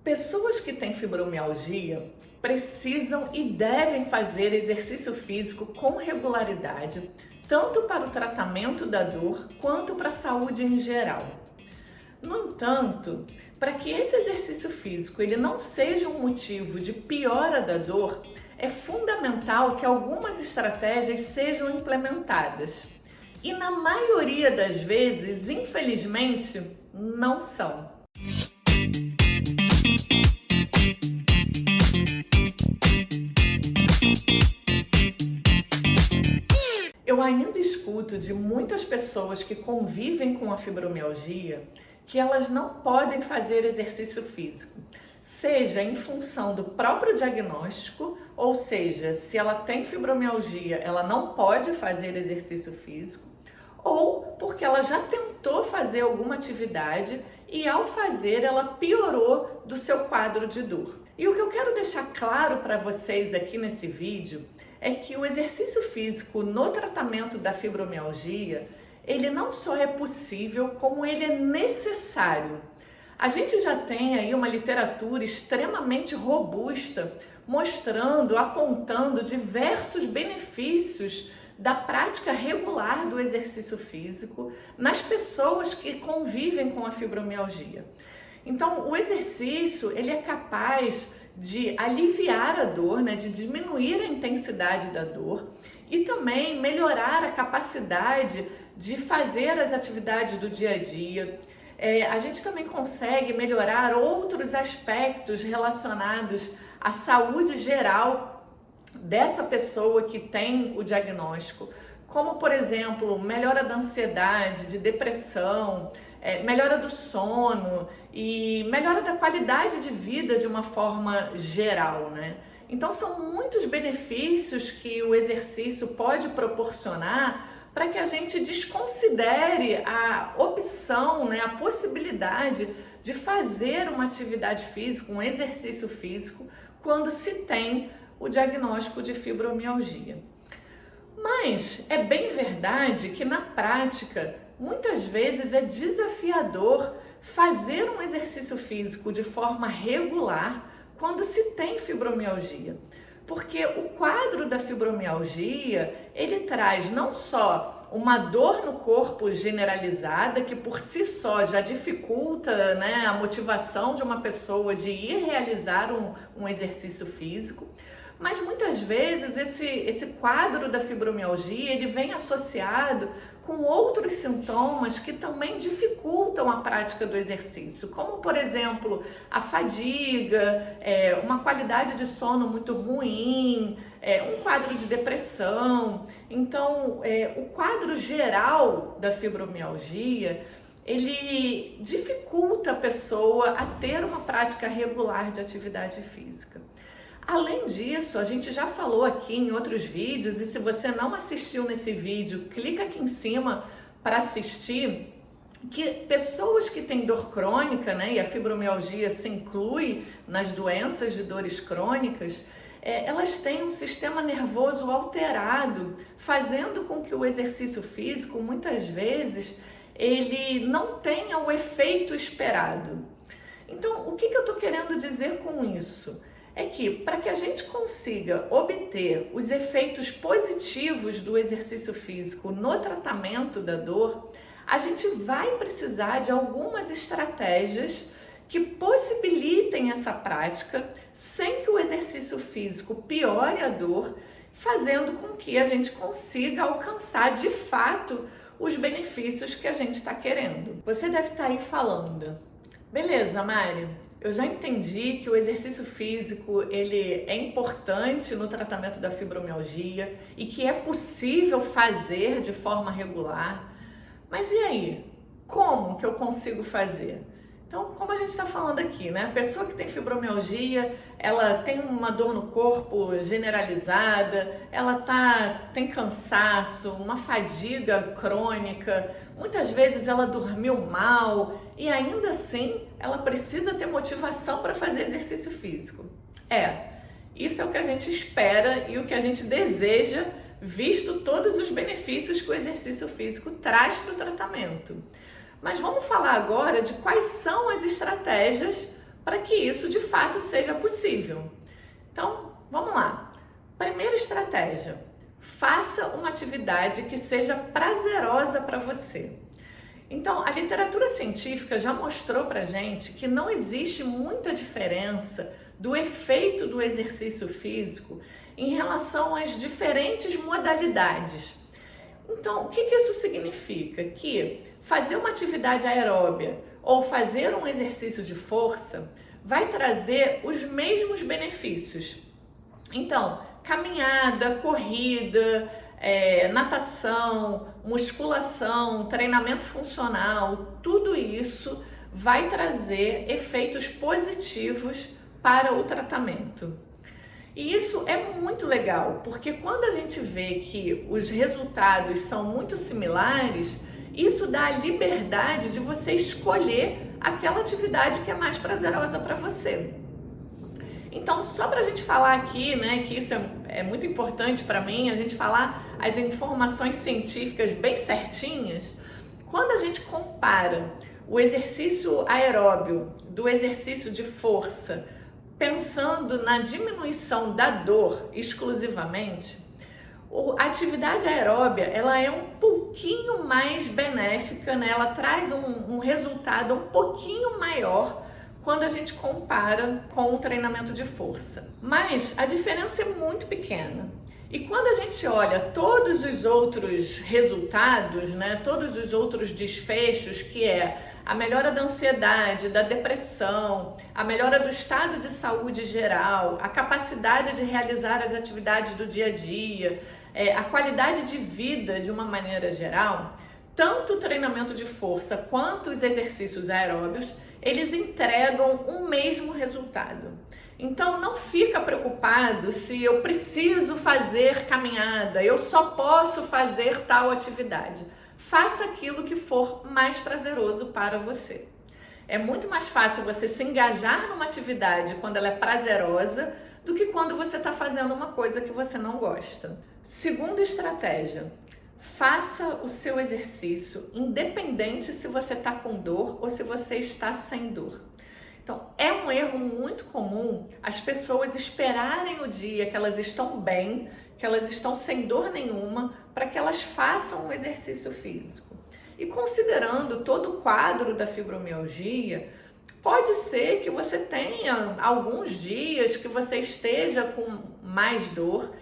Pessoas que têm fibromialgia precisam e devem fazer exercício físico com regularidade, tanto para o tratamento da dor quanto para a saúde em geral. No entanto, para que esse exercício físico ele não seja um motivo de piora da dor, é fundamental que algumas estratégias sejam implementadas. E na maioria das vezes, infelizmente, não são. Eu ainda escuto de muitas pessoas que convivem com a fibromialgia que elas não podem fazer exercício físico, seja em função do próprio diagnóstico, ou seja, se ela tem fibromialgia, ela não pode fazer exercício físico, ou porque ela já tentou fazer alguma atividade e ao fazer ela piorou do seu quadro de dor. E o que eu quero deixar claro para vocês aqui nesse vídeo é que o exercício físico no tratamento da fibromialgia, ele não só é possível, como ele é necessário. A gente já tem aí uma literatura extremamente robusta, mostrando, apontando diversos benefícios da prática regular do exercício físico nas pessoas que convivem com a fibromialgia. Então, o exercício, ele é capaz de aliviar a dor, de diminuir a intensidade da dor e também melhorar a capacidade de fazer as atividades do dia a dia. A gente também consegue melhorar outros aspectos relacionados à saúde geral dessa pessoa que tem o diagnóstico, como, por exemplo, melhora da ansiedade, de depressão, melhora do sono e melhora da qualidade de vida de uma forma geral, Então, são muitos benefícios que o exercício pode proporcionar para que a gente desconsidere a opção, a possibilidade de fazer uma atividade física, um exercício físico, quando se tem o diagnóstico de fibromialgia. Mas é bem verdade que na prática, muitas vezes é desafiador fazer um exercício físico de forma regular quando se tem fibromialgia. Porque o quadro da fibromialgia, ele traz não só uma dor no corpo generalizada, que por si só já dificulta a motivação de uma pessoa de ir realizar um exercício físico, mas muitas vezes esse quadro da fibromialgia ele vem associado com outros sintomas que também dificultam a prática do exercício, como por exemplo a fadiga, uma qualidade de sono muito ruim, um quadro de depressão. Então, o quadro geral da fibromialgia ele dificulta a pessoa a ter uma prática regular de atividade física. Além disso, a gente já falou aqui em outros vídeos, e se você não assistiu nesse vídeo, clica aqui em cima para assistir, que pessoas que têm dor crônica, e a fibromialgia se inclui nas doenças de dores crônicas, elas têm um sistema nervoso alterado, fazendo com que o exercício físico, muitas vezes, ele não tenha o efeito esperado. Então, o que eu estou querendo dizer com isso? É que para que a gente consiga obter os efeitos positivos do exercício físico no tratamento da dor, a gente vai precisar de algumas estratégias que possibilitem essa prática sem que o exercício físico piore a dor, fazendo com que a gente consiga alcançar de fato os benefícios que a gente está querendo. Você deve estar aí falando: beleza, Mari, eu já entendi que o exercício físico ele é importante no tratamento da fibromialgia e que é possível fazer de forma regular, mas e aí? Como que eu consigo fazer? Então, como a gente está falando aqui, a pessoa que tem fibromialgia, ela tem uma dor no corpo generalizada, ela tem cansaço, uma fadiga crônica, muitas vezes ela dormiu mal e ainda assim ela precisa ter motivação para fazer exercício físico. Isso é o que a gente espera e o que a gente deseja, visto todos os benefícios que o exercício físico traz para o tratamento. Mas vamos falar agora de quais são as estratégias para que isso de fato seja possível. Então, vamos lá. Primeira estratégia: faça uma atividade que seja prazerosa para você. Então, a literatura científica já mostrou pra gente que não existe muita diferença do efeito do exercício físico em relação às diferentes modalidades. Então, o que isso significa? Que fazer uma atividade aeróbia ou fazer um exercício de força vai trazer os mesmos benefícios. Então, caminhada, corrida, natação, musculação, treinamento funcional, tudo isso vai trazer efeitos positivos para o tratamento. E isso é muito legal, porque quando a gente vê que os resultados são muito similares, isso dá a liberdade de você escolher aquela atividade que é mais prazerosa para você. Então, só para a gente falar aqui, né, que isso é muito importante para mim, a gente falar as informações científicas bem certinhas, quando a gente compara o exercício aeróbio do exercício de força, pensando na diminuição da dor exclusivamente, a atividade aeróbia ela é um pouquinho mais benéfica, né? Ela traz um resultado um pouquinho maior quando a gente compara com o treinamento de força. Mas a diferença é muito pequena. E quando a gente olha todos os outros resultados, né, todos os outros desfechos, que é a melhora da ansiedade, da depressão, a melhora do estado de saúde geral, a capacidade de realizar as atividades do dia a dia, a qualidade de vida de uma maneira geral, tanto o treinamento de força quanto os exercícios aeróbios, eles entregam o mesmo resultado. Então não fica preocupado se eu preciso fazer caminhada, eu só posso fazer tal atividade. Faça aquilo que for mais prazeroso para você. É muito mais fácil você se engajar numa atividade quando ela é prazerosa do que quando você está fazendo uma coisa que você não gosta. Segunda estratégia: faça o seu exercício independente se você está com dor ou se você está sem dor. Então, é um erro muito comum as pessoas esperarem o dia que elas estão bem, que elas estão sem dor nenhuma, para que elas façam um exercício físico. E considerando todo o quadro da fibromialgia, pode ser que você tenha alguns dias que você esteja com mais dor,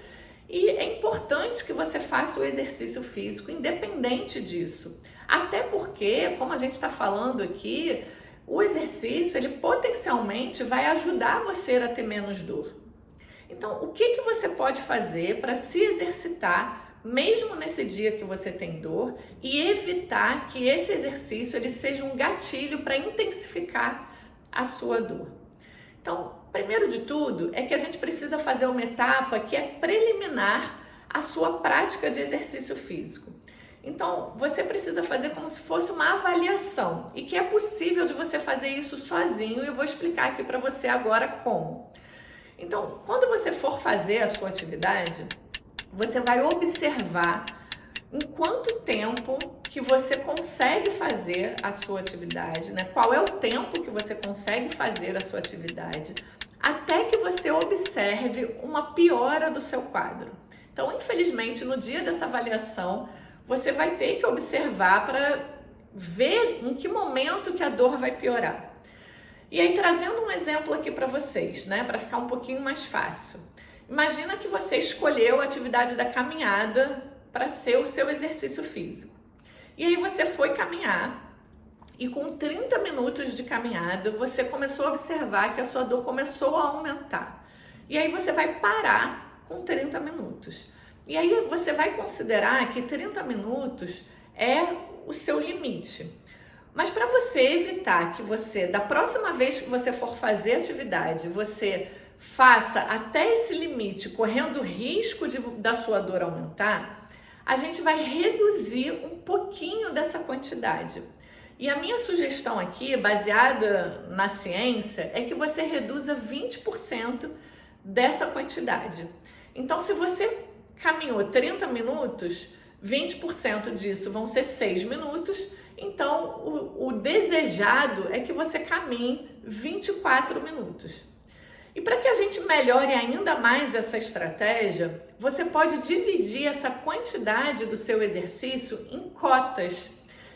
e é importante que você faça o exercício físico independente disso. Até porque, como a gente está falando aqui, o exercício, ele potencialmente vai ajudar você a ter menos dor. Então, o que você pode fazer para se exercitar, mesmo nesse dia que você tem dor, e evitar que esse exercício ele seja um gatilho para intensificar a sua dor? Então, primeiro de tudo, é que a gente precisa fazer uma etapa que é preliminar à sua prática de exercício físico. Então, você precisa fazer como se fosse uma avaliação e que é possível de você fazer isso sozinho, e eu vou explicar aqui para você agora como. Então, quando você for fazer a sua atividade, você vai observar em quanto tempo que você consegue fazer a sua atividade, né? Qual é o tempo que você consegue fazer a sua atividade, até que você observe uma piora do seu quadro. Então, infelizmente, no dia dessa avaliação, você vai ter que observar para ver em que momento que a dor vai piorar. E aí, trazendo um exemplo aqui para vocês, né, para ficar um pouquinho mais fácil. Imagina que você escolheu a atividade da caminhada para ser o seu exercício físico. E aí você foi caminhar e com 30 minutos de caminhada, você começou a observar que a sua dor começou a aumentar. E aí você vai parar com 30 minutos. E aí você vai considerar que 30 minutos é o seu limite. Mas para você evitar que você, da próxima vez que você for fazer atividade, você faça até esse limite, correndo o risco da sua dor aumentar, a gente vai reduzir um pouquinho dessa quantidade. E a minha sugestão aqui, baseada na ciência, é que você reduza 20% dessa quantidade. Então, se você caminhou 30 minutos, 20% disso vão ser 6 minutos, então o desejado é que você caminhe 24 minutos. E para que a gente melhore ainda mais essa estratégia, você pode dividir essa quantidade do seu exercício em cotas.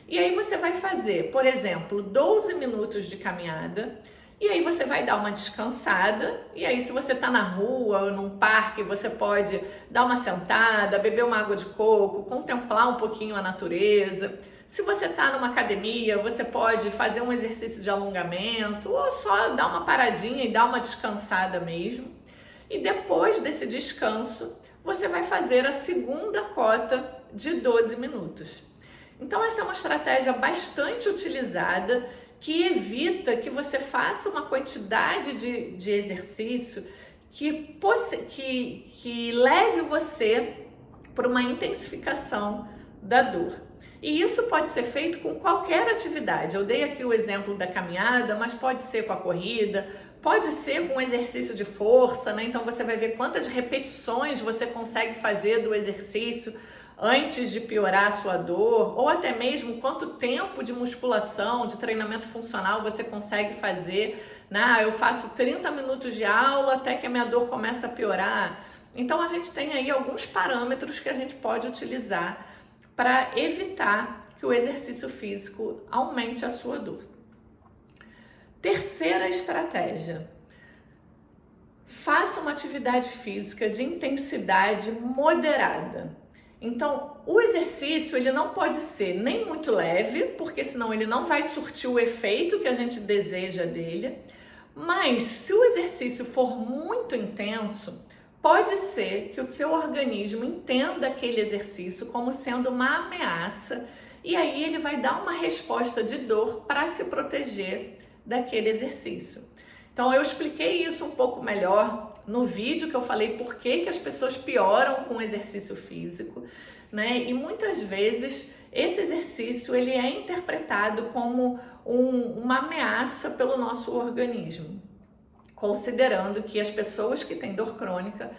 E aí você vai fazer, por exemplo, 12 minutos de caminhada, e aí você vai dar uma descansada, e aí se você está na rua ou num parque, você pode dar uma sentada, beber uma água de coco, contemplar um pouquinho a natureza. Se você está numa academia, você pode fazer um exercício de alongamento ou só dar uma paradinha e dar uma descansada mesmo. E depois desse descanso, você vai fazer a segunda cota de 12 minutos. Então essa é uma estratégia bastante utilizada que evita que você faça uma quantidade de exercício que leve você para uma intensificação da dor. E isso pode ser feito com qualquer atividade. Eu dei aqui o exemplo da caminhada, mas pode ser com a corrida, pode ser com um exercício de força, né? Então você vai ver quantas repetições você consegue fazer do exercício antes de piorar a sua dor, ou até mesmo quanto tempo de musculação, de treinamento funcional você consegue fazer, né? Eu faço 30 minutos de aula até que a minha dor começa a piorar. Então a gente tem aí alguns parâmetros que a gente pode utilizar para evitar que o exercício físico aumente a sua dor. Terceira estratégia: faça uma atividade física de intensidade moderada. Então, o exercício ele não pode ser nem muito leve, porque senão ele não vai surtir o efeito que a gente deseja dele, mas se o exercício for muito intenso, pode ser que o seu organismo entenda aquele exercício como sendo uma ameaça e aí ele vai dar uma resposta de dor para se proteger daquele exercício. Então eu expliquei isso um pouco melhor no vídeo que eu falei por que as pessoas pioram com o exercício físico, né? E muitas vezes esse exercício ele é interpretado como uma ameaça pelo nosso organismo, considerando que as pessoas que têm dor crônica,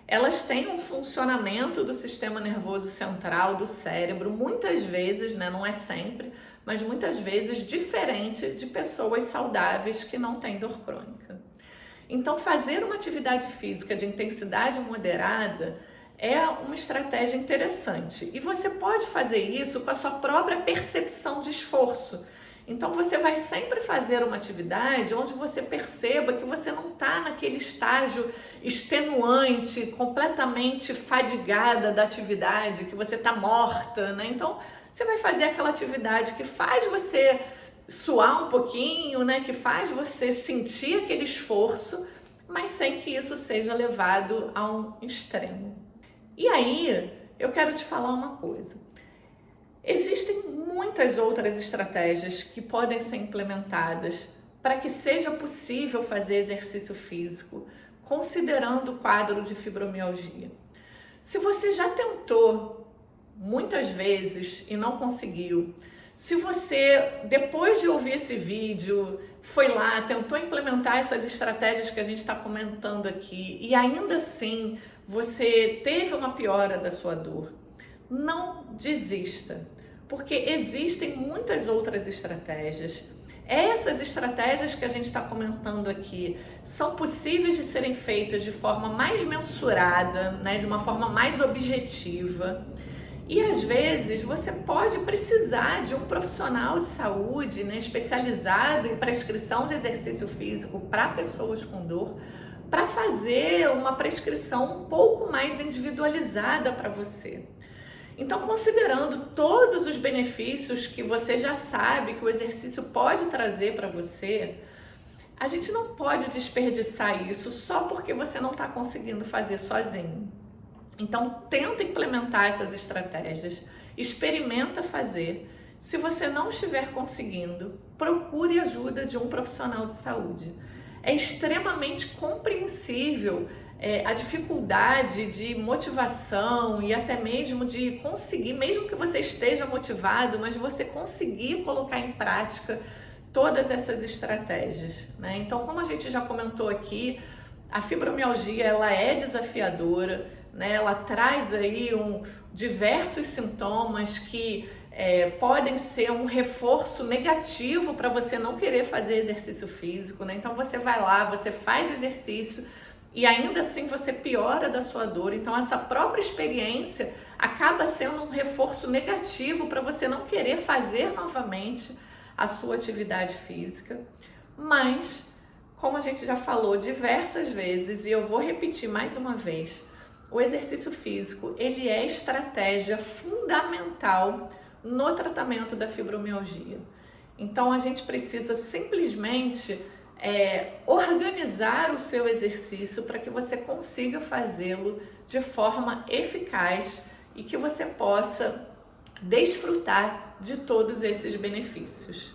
elas têm um funcionamento do sistema nervoso central do cérebro, muitas vezes, né, não é sempre, mas muitas vezes diferente de pessoas saudáveis que não têm dor crônica. Então, fazer uma atividade física de intensidade moderada é uma estratégia interessante. E você pode fazer isso com a sua própria percepção de esforço. Então, você vai sempre fazer uma atividade onde você perceba que você não está naquele estágio extenuante, completamente fadigada da atividade, que você está morta, né? Então, você vai fazer aquela atividade que faz você suar um pouquinho, né? Que faz você sentir aquele esforço, mas sem que isso seja levado a um extremo. E aí, eu quero te falar uma coisa. Existem muitas outras estratégias que podem ser implementadas para que seja possível fazer exercício físico, considerando o quadro de fibromialgia. Se você já tentou muitas vezes e não conseguiu, se você, depois de ouvir esse vídeo, foi lá, tentou implementar essas estratégias que a gente está comentando aqui e ainda assim você teve uma piora da sua dor, não desista, porque existem muitas outras estratégias. Essas estratégias que a gente está comentando aqui são possíveis de serem feitas de forma mais mensurada, né, de uma forma mais objetiva. E às vezes você pode precisar de um profissional de saúde, né, especializado em prescrição de exercício físico para pessoas com dor, para fazer uma prescrição um pouco mais individualizada para você. Então, considerando todos os benefícios que você já sabe que o exercício pode trazer para você, a gente não pode desperdiçar isso só porque você não está conseguindo fazer sozinho. Então, tenta implementar essas estratégias, experimenta fazer. Se você não estiver conseguindo, procure ajuda de um profissional de saúde. É extremamente compreensível a dificuldade de motivação e até mesmo de conseguir, mesmo que você esteja motivado, mas você conseguir colocar em prática todas essas estratégias, né? Então, como a gente já comentou aqui, a fibromialgia ela é desafiadora, né? Ela traz aí diversos sintomas que podem ser um reforço negativo para você não querer fazer exercício físico, né? Então você vai lá, você faz exercício e ainda assim você piora da sua dor. Então essa própria experiência acaba sendo um reforço negativo para você não querer fazer novamente a sua atividade física. Mas, como a gente já falou diversas vezes, e eu vou repetir mais uma vez, o exercício físico, ele é estratégia fundamental no tratamento da fibromialgia. Então, a gente precisa simplesmente organizar o seu exercício para que você consiga fazê-lo de forma eficaz e que você possa desfrutar de todos esses benefícios.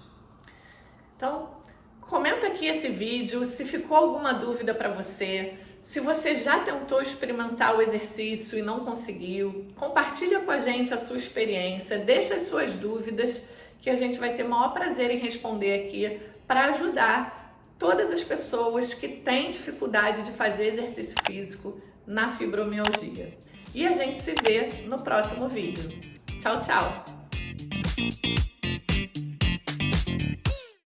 Então, comenta aqui esse vídeo, se ficou alguma dúvida para você, se você já tentou experimentar o exercício e não conseguiu, compartilha com a gente a sua experiência, deixa as suas dúvidas, que a gente vai ter o maior prazer em responder aqui para ajudar todas as pessoas que têm dificuldade de fazer exercício físico na fibromialgia. E a gente se vê no próximo vídeo. Tchau, tchau!